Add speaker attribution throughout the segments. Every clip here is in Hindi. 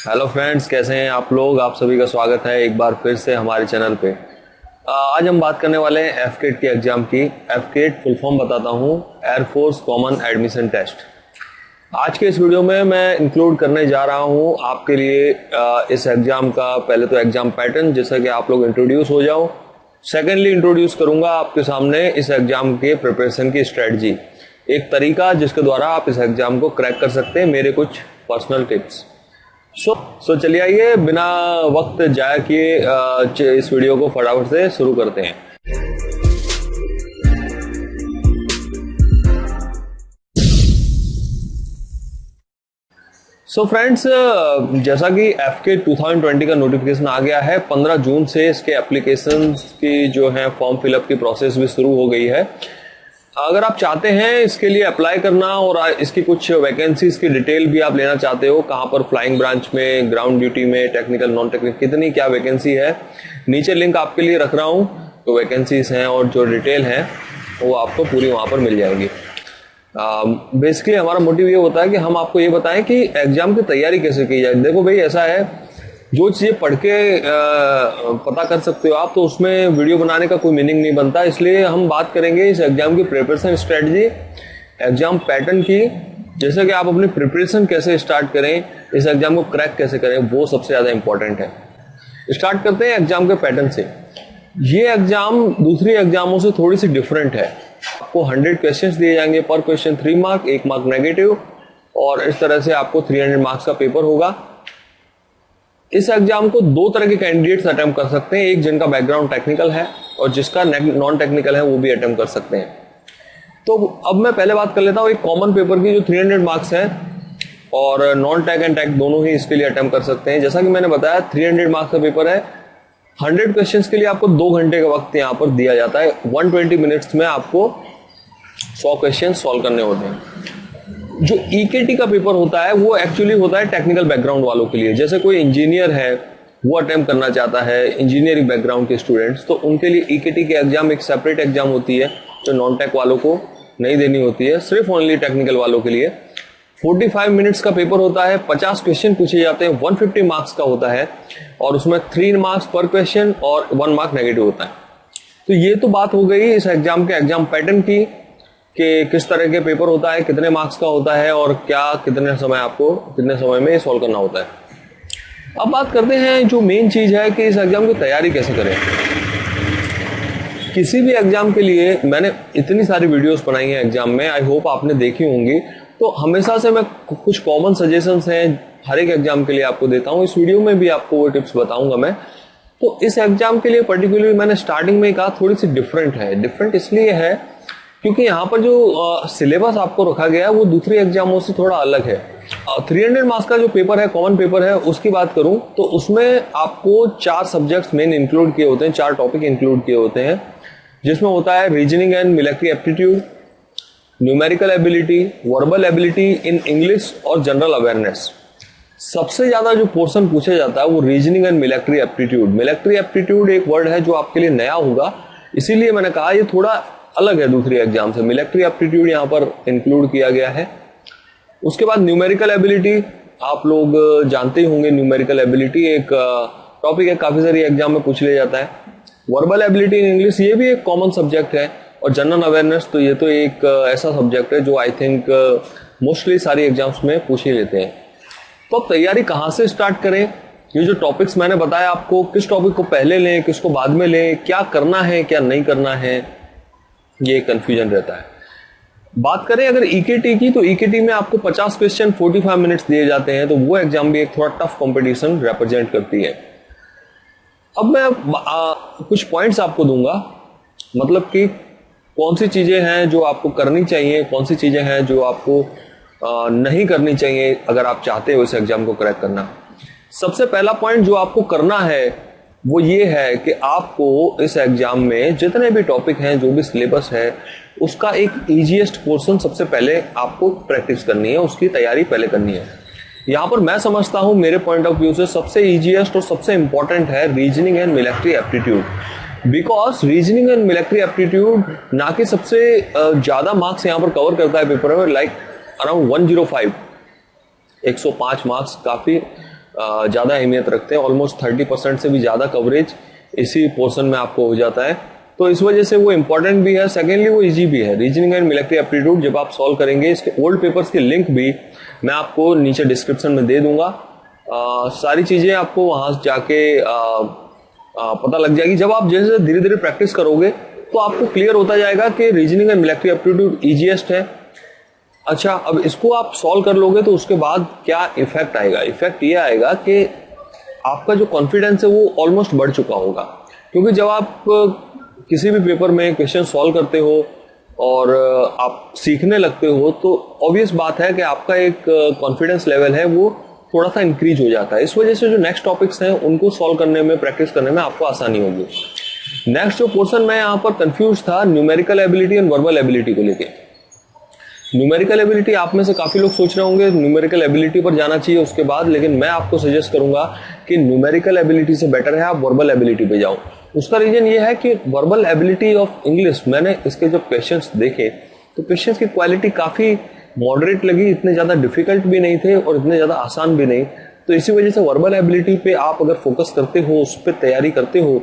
Speaker 1: हेलो फ्रेंड्स, कैसे हैं आप लोग। आप सभी का स्वागत है एक बार फिर से हमारे चैनल पे। आज हम बात करने वाले हैं एफकेट के एग्जाम की। एफकेट फुल फॉर्म बताता हूँ, एयरफोर्स कॉमन एडमिशन टेस्ट। आज के इस वीडियो में मैं इंक्लूड करने जा रहा हूँ आपके लिए इस एग्जाम का पहले तो एग्जाम पैटर्न, जैसा कि आप लोग इंट्रोड्यूस हो जाओ। सेकेंडली इंट्रोड्यूस करूंगा आपके सामने इस एग्जाम के प्रिपरेशन की स्ट्रेटजी, एक तरीका जिसके द्वारा आप इस एग्जाम को क्रैक कर सकते हैं, मेरे कुछ पर्सनल टिप्स। सो चलिए आइए बिना वक्त जाया किए इस वीडियो को फटाफट से शुरू करते हैं। सो फ्रेंड्स, जैसा कि एफके 2020 का नोटिफिकेशन आ गया है, 15 जून से इसके एप्लीकेशन की जो है फॉर्म फिलअप की प्रोसेस भी शुरू हो गई है। अगर आप चाहते हैं इसके लिए अप्लाई करना और इसकी कुछ वैकेंसीज की डिटेल भी आप लेना चाहते हो, कहां पर फ्लाइंग ब्रांच में, ग्राउंड ड्यूटी में, टेक्निकल नॉन टेक्निकल कितनी क्या वैकेंसी है, नीचे लिंक आपके लिए रख रहा हूं। तो वैकेंसीज हैं और जो डिटेल है वो आपको पूरी वहां पर मिल जाएगी। बेसिकली हमारा मोटिव ये होता है कि हम आपको ये बताएं कि एग्जाम की तैयारी कैसे की जाए। देखो भाई, ऐसा है, जो चीजें पढ़ के पता कर सकते हो आप, तो उसमें वीडियो बनाने का कोई मीनिंग नहीं बनता। इसलिए हम बात करेंगे इस एग्जाम की प्रिपरेशन स्ट्रेटजी, एग्जाम पैटर्न की, जैसे कि आप अपनी प्रिपरेशन कैसे स्टार्ट करें, इस एग्जाम को क्रैक कैसे करें, वो सबसे ज्यादा इंपॉर्टेंट है। स्टार्ट करते हैं एग्जाम के पैटर्न से। ये एग्जाम दूसरी एग्जामों से थोड़ी सी डिफरेंट है। आपको 100 क्वेश्चंस दिए जाएंगे, पर क्वेश्चन 3 मार्क, 1 मार्क नेगेटिव, और इस तरह से आपको 300 मार्क्स का पेपर होगा। इस एग्जाम को दो तरह के कैंडिडेट्स अटेम्प्ट कर सकते हैं, एक जिनका बैकग्राउंड टेक्निकल है और जिसका नॉन टेक्निकल है, वो भी अटेम्प्ट कर सकते हैं। तो अब मैं पहले बात कर लेता हूँ एक कॉमन पेपर की, जो 300 मार्क्स है, और नॉन टेक एंड टेक दोनों ही इसके लिए अटेम्प्ट कर सकते हैं। जैसा कि मैंने बताया, 300 मार्क्स का पेपर है। 100 क्वेश्चंस के लिए आपको 2 घंटे का वक्त यहाँ पर दिया जाता है। 120 मिनट्स में आपको 100 क्वेश्चन सॉल्व करने होते हैं। जो ईकेटी का पेपर होता है वो एक्चुअली होता है टेक्निकल बैकग्राउंड वालों के लिए। जैसे कोई इंजीनियर है, वो अटेम्प्ट करना चाहता है, इंजीनियरिंग बैकग्राउंड के स्टूडेंट्स, तो उनके लिए ईकेटी की एग्जाम एक सेपरेट एग्जाम होती है, जो नॉन टेक वालों को नहीं देनी होती है, सिर्फ ओनली टेक्निकल वालों के लिए। 45 मिनट्स का पेपर होता है, 50 क्वेश्चन पूछे जाते हैं, 150 मार्क्स का होता है, और उसमें 3 मार्क्स पर क्वेश्चन और 1 मार्क नेगेटिव होता है। तो ये तो बात हो गई इस एग्जाम के एग्जाम पैटर्न की, कि किस तरह के पेपर होता है, कितने मार्क्स का होता है, और क्या कितने समय में सॉल्व करना होता है। अब बात करते हैं जो मेन चीज है कि इस एग्जाम की तैयारी कैसे करें। किसी भी एग्जाम के लिए मैंने इतनी सारी वीडियोस बनाई हैं एग्जाम में, आई होप आपने देखी होंगी। तो हमेशा से मैं कुछ कॉमन सजेशंस हैं हर एक एग्जाम के लिए आपको देता हूं। इस वीडियो में भी आपको वो टिप्स बताऊंगा मैं। तो इस एग्जाम के लिए पर्टिकुलरली मैंने स्टार्टिंग में कहा थोड़ी सी डिफरेंट है। डिफरेंट इसलिए है क्योंकि यहाँ पर जो सिलेबस आपको रखा गया है वो दूसरे एग्जामों से थोड़ा अलग है। 300 मार्क्स का जो पेपर है, कॉमन पेपर है, उसकी बात करूं तो उसमें आपको 4 सब्जेक्ट्स मेन इंक्लूड किए होते हैं, 4 टॉपिक इंक्लूड किए होते हैं, जिसमें होता है reasoning and military aptitude, numerical ability, verbal ability in English और जनरल अवेयरनेस। सबसे ज्यादा जो पोर्शन पूछा जाता है वो reasoning and military aptitude. Military aptitude एक वर्ड है जो आपके लिए नया होगा, इसीलिए मैंने कहा ये थोड़ा अलग है दूसरी एग्जाम से। मिलिट्री एप्टीट्यूड यहाँ पर इंक्लूड किया गया है। उसके बाद न्यूमेरिकल एबिलिटी, आप लोग जानते ही होंगे, न्यूमेरिकल एबिलिटी एक टॉपिक है, काफी सारी एग्जाम में पूछ लिया जाता है। वर्बल एबिलिटी इन इंग्लिश, ये भी एक कॉमन सब्जेक्ट है। और जनरल अवेयरनेस, तो ये तो एक ऐसा सब्जेक्ट है जो आई थिंक मोस्टली सारी एग्जाम्स में पूछ ही लेते हैं। तो अब तैयारी कहाँ से स्टार्ट करें। ये जो टॉपिक्स मैंने बताया आपको, किस टॉपिक को पहले लें, किसको बाद में लें, क्या करना है क्या नहीं करना है, ये कंफ्यूजन रहता है। बात करें अगर ईकेटी की, तो ईकेटी में आपको 50 क्वेश्चन 45 मिनट्स दिए जाते हैं, तो वो एग्जाम भी एक थोड़ा टफ कंपटीशन रिप्रेजेंट करती है। अब मैं कुछ पॉइंट्स आपको दूंगा, मतलब कि कौन सी चीजें हैं जो आपको करनी चाहिए, कौन सी चीजें हैं जो आपको नहीं करनी चाहिए अगर आप चाहते हो इस एग्जाम को क्रैक करना। सबसे पहला पॉइंट जो आपको करना है वो ये है कि आपको इस एग्जाम में जितने भी टॉपिक हैं, जो भी सिलेबस है, उसका एक इजीएस्ट पोर्शन सबसे पहले आपको प्रैक्टिस करनी है, उसकी तैयारी पहले करनी है। यहाँ पर मैं समझता हूँ मेरे पॉइंट ऑफ व्यू से सबसे इजीएस्ट और सबसे इंपॉर्टेंट है reasoning and military aptitude. Because reasoning and military aptitude ना कि सबसे ज्यादा मार्क्स यहाँ पर कवर करता है पेपर में, लाइक अराउंड 105 मार्क्स काफी ज़्यादा अहमियत रखते हैं। ऑलमोस्ट 30% से भी ज़्यादा कवरेज इसी पोर्शन में आपको हो जाता है, तो इस वजह से वो इंपॉर्टेंट भी है। सेकेंडली वो इजी भी है। रीजनिंग एंड मिलिट्री एप्टीट्यूड जब आप सॉल्व करेंगे, इसके ओल्ड पेपर्स के लिंक भी मैं आपको नीचे डिस्क्रिप्शन में दे दूंगा। सारी चीज़ें आपको वहाँ जाके पता लग जाएगी। जब आप जैसे धीरे धीरे प्रैक्टिस करोगे तो आपको क्लियर होता जाएगा कि reasoning and military aptitude easiest है। अच्छा, अब इसको आप सॉल्व कर लोगे तो उसके बाद क्या इफेक्ट आएगा? इफेक्ट ये आएगा कि आपका जो कॉन्फिडेंस है वो ऑलमोस्ट बढ़ चुका होगा, क्योंकि जब आप किसी भी पेपर में क्वेश्चन सॉल्व करते हो और आप सीखने लगते हो तो ऑब्वियस बात है कि आपका एक कॉन्फिडेंस लेवल है वो थोड़ा सा इंक्रीज हो जाता है। इस वजह से जो नेक्स्ट टॉपिक्स हैं उनको सॉल्व करने में, प्रैक्टिस करने में आपको आसानी होगी। नेक्स्ट जो पोर्शन मैं यहाँ पर कंफ्यूज था, numerical ability and verbal ability को लेके। न्यूमेरिकल एबिलिटी, आप में से काफी लोग सोच रहे होंगे न्यूमेरिकल एबिलिटी पर जाना चाहिए उसके बाद, लेकिन मैं आपको सजेस्ट करूंगा कि न्यूमेरिकल एबिलिटी से बेटर है आप वर्बल एबिलिटी पे जाओ। उसका रीजन ये है कि वर्बल एबिलिटी ऑफ इंग्लिश, मैंने इसके जब क्वेश्चंस देखे तो क्वेश्चंस की क्वालिटी काफी मॉडरेट लगी, इतने ज्यादा डिफिकल्ट भी नहीं थे और इतने ज्यादा आसान भी नहीं। तो इसी वजह से वर्बल एबिलिटी पे आप अगर फोकस करते हो, उस पर तैयारी करते हो,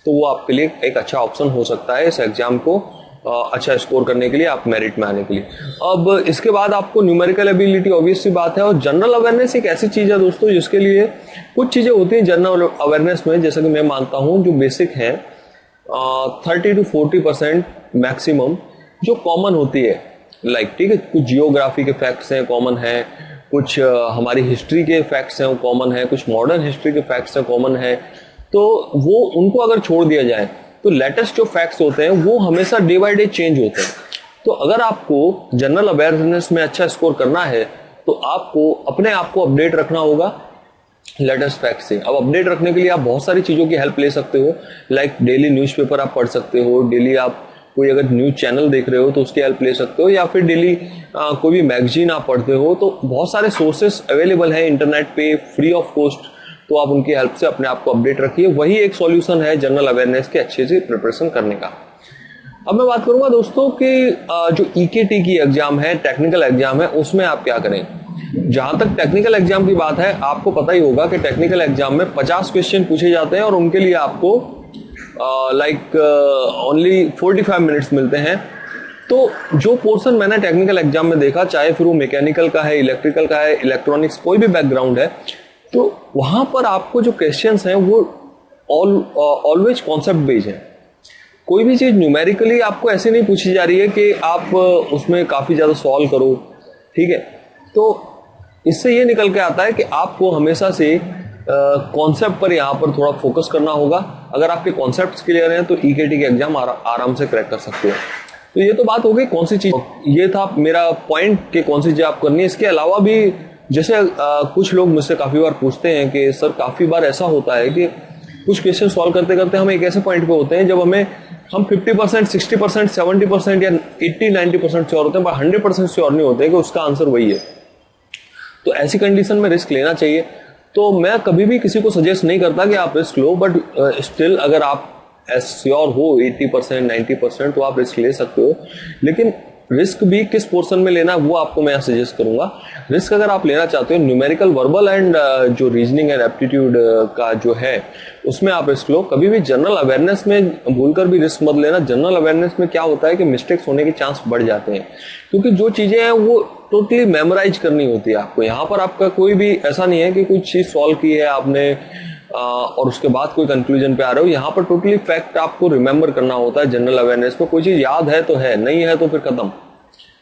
Speaker 1: तो वो आपके लिए एक अच्छा ऑप्शन हो सकता है इस एग्जाम को अच्छा स्कोर करने के लिए, आप मेरिट में आने के लिए। अब इसके बाद आपको न्यूमेरिकल एबिलिटी ऑब्वियस सी बात है, और जनरल अवेयरनेस एक ऐसी चीज है दोस्तों जिसके लिए कुछ चीजें होती हैं जनरल अवेयरनेस में, जैसा कि मैं मानता हूं जो बेसिक है 30 to 40% मैक्सिमम जो कॉमन होती है। लाइक ठीक है, कुछ जियोग्राफी के फैक्ट्स हैं कॉमन है, कुछ हमारी हिस्ट्री के फैक्ट्स हैं वो कॉमन है, कुछ मॉडर्न हिस्ट्री के फैक्ट्स हैं कॉमन है, तो वो उनको अगर छोड़ दिया जाए तो लेटेस्ट जो फैक्ट्स होते हैं वो हमेशा डे बाय डे चेंज होते हैं। तो अगर आपको जनरल अवेयरनेस में अच्छा स्कोर करना है तो आपको अपने आप को अपडेट रखना होगा लेटेस्ट फैक्ट से। अब अपडेट रखने के लिए आप बहुत सारी चीज़ों की हेल्प ले सकते हो, लाइक डेली न्यूज़पेपर आप पढ़ सकते हो, डेली आप कोई अगर न्यूज़ चैनल देख रहे हो तो उसकी हेल्प ले सकते हो, या फिर डेली कोई भी मैगजीन आप पढ़ते हो, तो बहुत सारे सोर्सेस अवेलेबल हैं इंटरनेट पे फ्री ऑफ कॉस्ट, तो आप उनकी हेल्प से अपने आप को अपडेट रखिए। वही एक सॉल्यूशन है जनरल अवेयरनेस के अच्छे से प्रिपरेशन करने का। अब मैं बात करूंगा दोस्तों कि जो ईकेटी की एग्जाम है, टेक्निकल एग्जाम है, उसमें आप क्या करें। जहां तक टेक्निकल एग्जाम की बात है, आपको पता ही होगा कि टेक्निकल एग्जाम में 50 क्वेश्चन पूछे जाते हैं और उनके लिए आपको ओनली 45 मिनट्स मिलते हैं। तो जो पोर्शन मैंने टेक्निकल एग्जाम में देखा, चाहे फिर वो मैकेनिकल का है, इलेक्ट्रिकल का है, इलेक्ट्रॉनिक्स, कोई भी बैकग्राउंड है, तो वहां पर आपको जो क्वेश्चंस हैं वो ऑलवेज कॉन्सेप्ट बेस्ड है। कोई भी चीज न्यूमेरिकली आपको ऐसे नहीं पूछी जा रही है कि आप उसमें काफी ज्यादा सॉल्व करो, ठीक है। तो इससे ये निकल के आता है कि आपको हमेशा से कॉन्सेप्ट पर यहाँ पर थोड़ा फोकस करना होगा। अगर आपके कॉन्सेप्ट्स क्लियर हैं तो ईकेटी के एग्जाम आराम से क्रैक कर सकते हो। तो ये तो बात हो गई कौन सी चीज, ये था मेरा पॉइंट कि कौन सी चीज आप करनी है। इसके अलावा भी जैसे कुछ लोग मुझसे काफी बार पूछते हैं कि सर काफी बार ऐसा होता है कि कुछ क्वेश्चन सॉल्व करते करते हम एक ऐसे पॉइंट पे होते हैं जब हम 50%, 60%, 70% या 80-90% श्योर होते हैं, पर 100% श्योर नहीं होते कि उसका आंसर वही है। तो ऐसी कंडीशन में रिस्क लेना चाहिए। तो मैं कभी भी किसी को सजेस्ट नहीं करता कि आप रिस्क लो, बट स्टिल अगर आप श्योर हो 80%, 90% तो आप रिस्क ले सकते हो। लेकिन रिस्क भी किस पोर्शन में लेना वो आपको मैं सजेस्ट करूंगा। रिस्क अगर आप लेना चाहते हो न्यूमेरिकल, वर्बल एंड जो रीजनिंग एंड एप्टीट्यूड का जो है उसमें आप रिस्क लो। कभी भी जनरल अवेयरनेस में भूलकर भी रिस्क मत लेना। जनरल अवेयरनेस में क्या होता है कि मिस्टेक्स होने के चांस बढ़ जाते हैं, क्योंकि जो चीजें हैं वो टोटली मेमोराइज करनी होती है आपको। यहाँ पर आपका कोई भी ऐसा नहीं है कि कुछ चीज सॉल्व की है आपने और उसके बाद कोई कंक्लूजन पे आ रहे हो। यहाँ पर टोटली फैक्ट आपको रिमेंबर करना होता है। जनरल अवेयरनेस में कोई चीज याद है तो है, नहीं है तो फिर खत्म।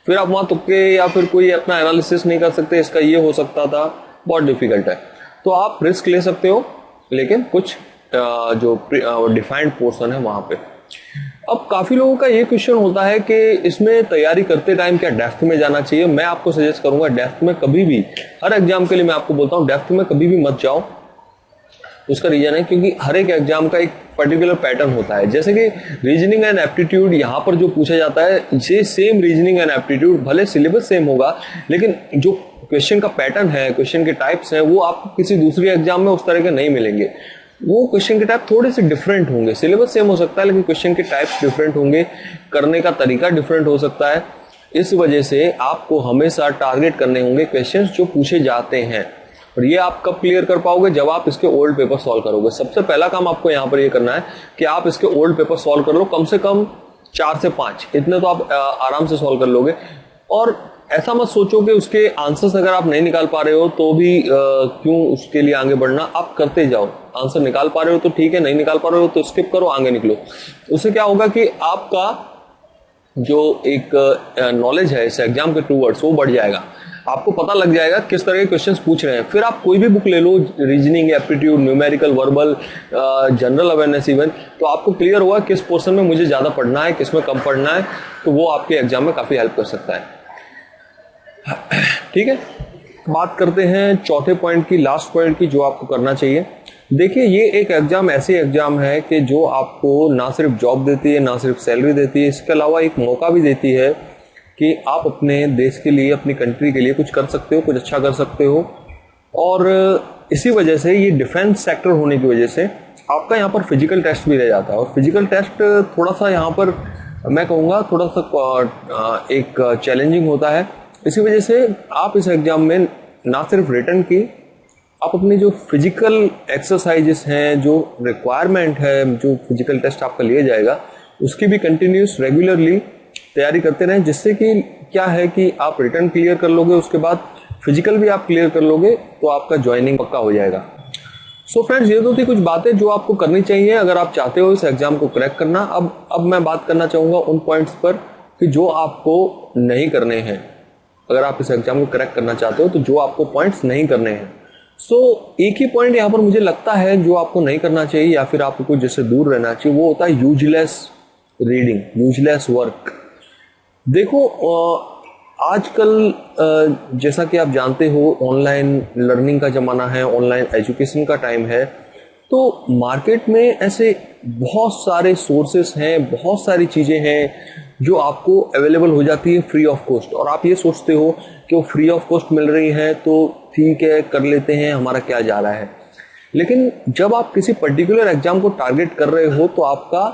Speaker 1: फिर आप वहां तुक्के या फिर कोई अपना एनालिसिस नहीं कर सकते, इसका ये हो सकता था, बहुत डिफिकल्ट है। तो आप रिस्क ले सकते हो, लेकिन कुछ जो डिफाइंड पोर्शन है वहां पे। अब काफी लोगों का ये क्वेश्चन होता है कि इसमें तैयारी करते टाइम क्या डेप्थ में जाना चाहिए। मैं आपको सजेस्ट करूंगा डेप्थ में कभी भी, हर एग्जाम के लिए मैं आपको बोलता हूँ डेप्थ में कभी भी मत जाओ। उसका रीजन है क्योंकि हर एक एग्जाम का एक पर्टिकुलर पैटर्न होता है। जैसे कि रीजनिंग एंड एप्टीट्यूड यहाँ पर जो पूछा जाता है, ये सेम रीजनिंग एंड एप्टीट्यूड, भले सिलेबस सेम होगा, लेकिन जो क्वेश्चन का पैटर्न है, क्वेश्चन के टाइप्स हैं, वो आपको किसी दूसरी एग्जाम में उस तरह के नहीं मिलेंगे। वो क्वेश्चन के टाइप थोड़े से डिफरेंट होंगे। सिलेबस सेम हो सकता है लेकिन क्वेश्चन के टाइप्स डिफरेंट होंगे, करने का तरीका डिफरेंट हो सकता है। इस वजह से आपको हमेशा टारगेट करने होंगे क्वेश्चंस जो पूछे जाते हैं। और ये आप कब क्लियर कर पाओगे? जब आप इसके ओल्ड पेपर सॉल्व करोगे। सबसे पहला काम आपको यहाँ पर ये करना है कि आप इसके ओल्ड पेपर सॉल्व कर लो, कम से कम 4 से 5, इतने तो आप आराम से सॉल्व कर लोगे। और ऐसा मत सोचो कि उसके आंसर्स अगर आप नहीं निकाल पा रहे हो तो भी क्यों उसके लिए आगे बढ़ना, आप करते जाओ। आंसर निकाल पा रहे हो तो ठीक है, नहीं निकाल पा रहे हो तो स्किप करो, आगे निकलो। उससे क्या होगा कि आपका जो एक नॉलेज है इस एग्जाम के टूवर्ड्स वो बढ़ जाएगा। आपको पता लग जाएगा किस तरह के क्वेश्चंस पूछ रहे हैं। फिर आप कोई भी बुक ले लो, reasoning, aptitude, numerical, verbal, general awareness even, तो आपको क्लियर होगा किस पोर्शन में मुझे ज्यादा पढ़ना है, किस में कम पढ़ना है। तो वो आपके एग्जाम में काफी हेल्प कर सकता है। ठीक है, बात करते हैं चौथे पॉइंट की, लास्ट पॉइंट की, जो आपको करना चाहिए। देखिए, ये एक एग्जाम ऐसी एग्जाम है कि जो आपको ना सिर्फ जॉब देती है, ना सिर्फ सैलरी देती है, इसके अलावा एक मौका भी देती है कि आप अपने देश के लिए, अपनी कंट्री के लिए कुछ कर सकते हो, कुछ अच्छा कर सकते हो। और इसी वजह से, ये डिफेंस सेक्टर होने की वजह से आपका यहाँ पर फिजिकल टेस्ट भी रह जाता है। और फिजिकल टेस्ट थोड़ा सा यहाँ पर मैं कहूँगा थोड़ा सा एक चैलेंजिंग होता है। इसी वजह से आप इस एग्जाम में ना सिर्फ रिटन की, आप अपनी जो फिजिकल एक्सरसाइजेस हैं, जो रिक्वायरमेंट है, जो फिजिकल टेस्ट आपका लिया जाएगा, उसकी भी कंटिन्यूस रेगुलरली तैयारी करते रहें। जिससे कि क्या है कि आप रिटन क्लियर कर लोगे, उसके बाद फिजिकल भी आप क्लियर कर लोगे, तो आपका ज्वाइनिंग पक्का हो जाएगा। सो फ्रेंड्स, ये तो थी कुछ बातें जो आपको करनी चाहिए अगर आप चाहते हो इस एग्जाम को क्रैक करना। अब मैं बात करना चाहूंगा उन पॉइंट्स पर कि जो आपको नहीं करने हैं। अगर आप इस एग्जाम को क्रैक करना चाहते हो तो जो आपको पॉइंट्स नहीं करने हैं। एक ही पॉइंट यहाँ पर मुझे लगता है जो आपको नहीं करना चाहिए, या फिर आपको जिससे दूर रहना चाहिए, वो होता है यूजलेस रीडिंग, यूजलेस वर्क। देखो, आजकल जैसा कि आप जानते हो, ऑनलाइन लर्निंग का ज़माना है, ऑनलाइन एजुकेशन का टाइम है। तो मार्केट में ऐसे बहुत सारे सोर्सेस हैं, बहुत सारी चीज़ें हैं जो आपको अवेलेबल हो जाती है फ्री ऑफ कॉस्ट। और आप ये सोचते हो कि वो फ्री ऑफ कॉस्ट मिल रही है तो ठीक है, कर लेते हैं, हमारा क्या जा रहा है। लेकिन जब आप किसी पर्टिकुलर एग्जाम को टारगेट कर रहे हो तो आपका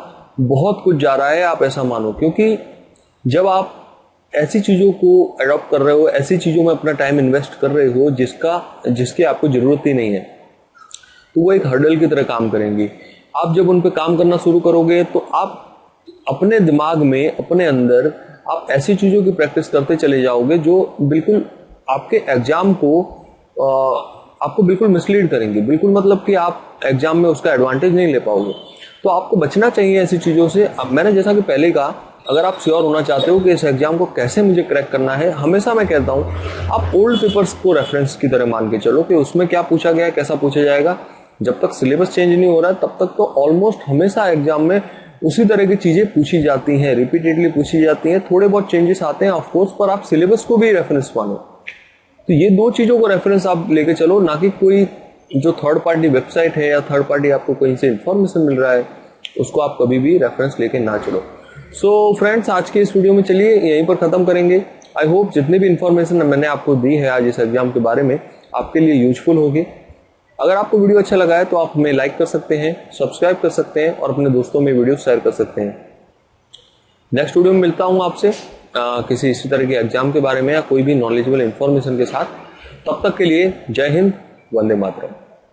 Speaker 1: बहुत कुछ जा रहा है, आप ऐसा मानो। क्योंकि जब आप ऐसी चीज़ों को अडॉप्ट कर रहे हो, ऐसी चीज़ों में अपना टाइम इन्वेस्ट कर रहे हो जिसकी आपको ज़रूरत ही नहीं है, तो वो एक हर्डल की तरह काम करेंगी। आप जब उन पर काम करना शुरू करोगे तो आप अपने दिमाग में, अपने अंदर आप ऐसी चीज़ों की प्रैक्टिस करते चले जाओगे जो बिल्कुल आपके एग्जाम को आपको बिल्कुल मिसलीड करेंगे। बिल्कुल मतलब कि आप एग्जाम में उसका एडवांटेज नहीं ले पाओगे। तो आपको बचना चाहिए ऐसी चीज़ों से। अब मैंने जैसा कि पहले कहा, अगर आप श्योर होना चाहते हो कि इस एग्जाम को कैसे मुझे क्रैक करना है, हमेशा मैं कहता हूँ आप ओल्ड पेपर्स को रेफरेंस की तरह मान के चलो कि उसमें क्या पूछा गया है, कैसा पूछा जाएगा। जब तक सिलेबस चेंज नहीं हो रहा है तब तक तो ऑलमोस्ट हमेशा एग्जाम में उसी तरह की चीज़ें पूछी जाती हैं, रिपीटेडली पूछी जाती हैं। थोड़े बहुत चेंजेस आते हैं ऑफकोर्स, पर आप सिलेबस को भी रेफरेंस मानो। तो ये दो चीज़ों को रेफरेंस आप लेके चलो, ना कि कोई जो थर्ड पार्टी वेबसाइट है या थर्ड पार्टी आपको कहीं से इंफॉर्मेशन मिल रहा है उसको आप कभी भी रेफरेंस लेके ना चलो। सो फ्रेंड्स, आज के इस वीडियो में चलिए यहीं पर ख़त्म करेंगे। आई होप जितनी भी इन्फॉर्मेशन मैंने आपको दी है आज इस एग्जाम के बारे में आपके लिए यूजफुल होगी। अगर आपको वीडियो अच्छा लगा है तो आप हमें लाइक कर सकते हैं, सब्सक्राइब कर सकते हैं और अपने दोस्तों में वीडियो शेयर कर सकते हैं। नेक्स्ट वीडियो में मिलता हूँ आपसे किसी इसी तरह के एग्जाम के बारे में या कोई भी नॉलेजेबल इन्फॉर्मेशन के साथ। तब तक के लिए जय हिंद, वंदे मातरम।